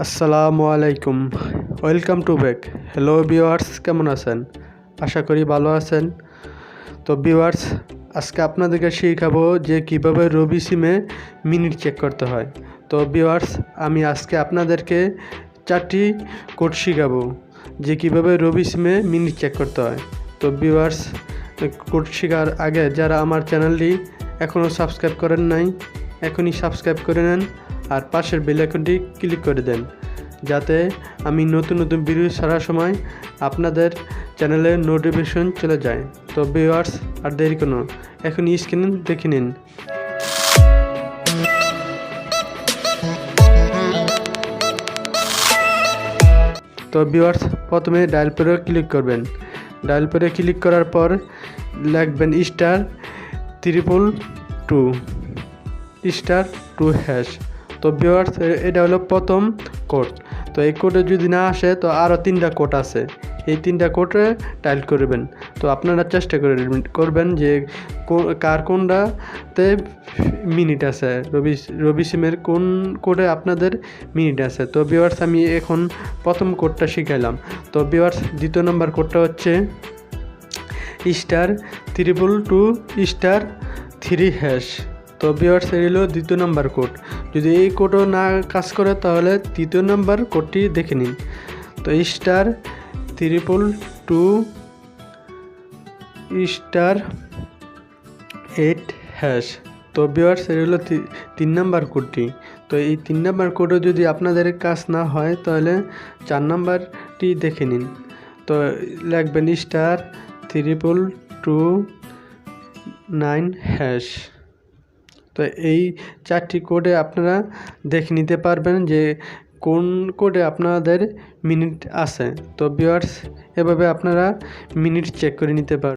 আসসালামু আলাইকুম, welcome to back. Hello viewers, কেমন আছেন? আশা করি ভালো আছেন। তো ভিউয়ার্স, আজকে আপনাদেরকে শেখাবো যে কিভাবে রবি সিমে মিনিট চেক করতে হয়। তো ভিউয়ার্স, আমি আজকে আপনাদেরকে 4টি কোড শেখাবো যে কিভাবে রবি সিমে মিনিট চেক করতে হয়। তো ভিউয়ার্স, কোড শেখার আগে যারা আমার চ্যানেলটি এখনও সাবস্ক্রাইব করেন নাই, এখনই সাবস্ক্রাইব করে নেন আর পাশের বেল আইকনটি ক্লিক করে দেন, যাতে আমি নতুন নতুন ভিডিও ছাড়ার সময় আপনাদের চ্যানেলে নোটিফিকেশন চলে যায়। তো ভিউয়ার্স, আর দেরি কোনো, এখন স্ক্রিন দেখে নিন। তো ভিউয়ার্স, প্রথমে ডায়াল প্যাডে ক্লিক করবেন। ডায়াল প্যাডে ক্লিক করার পর লিখবেন *2*2#। তো ভিউয়ার্স, এটা হলো প্রথম কোড। তো এই কোডে যদি না আসে তো আরও 3টা কোড আছে, এই 3টা কোডে ডায়াল করবেন। তো আপনারা চেষ্টা করবেন যে কার কোনটাতে মিনিট আছে, রবি সিমের কোন কোডে আপনাদের মিনিট আছে। তো ভিউয়ার্স, আমি এখন প্রথম কোডটা শিখাইলাম। তো ভিউয়ার্স, দ্বিতীয় নম্বর কোডটা হচ্ছে *222*3#। তো ভিউয়ার্স, এই হলো দ্বিতীয় নম্বর কোড। যদি এই কোডও না কাজ করে তাহলে তৃতীয় নম্বর কোডটি দেখে নিন। তো *322*8#। তো ভিউয়ার্স, এই হলো 3 নম্বর কোডটি। তো এই 3 নম্বর কোডও যদি আপনাদের কাজ না হয় তাহলে 4 নম্বরটি দেখে নিন। তো লিখবেন *322*9#। তো এই 4টি কোডে আপনারা দেখে নিতে পারবেন যে কোন কোডে আপনাদের মিনিট আছে। তো ভিউয়ার্স, এভাবে আপনারা মিনিট চেক করে নিতে পারবেন।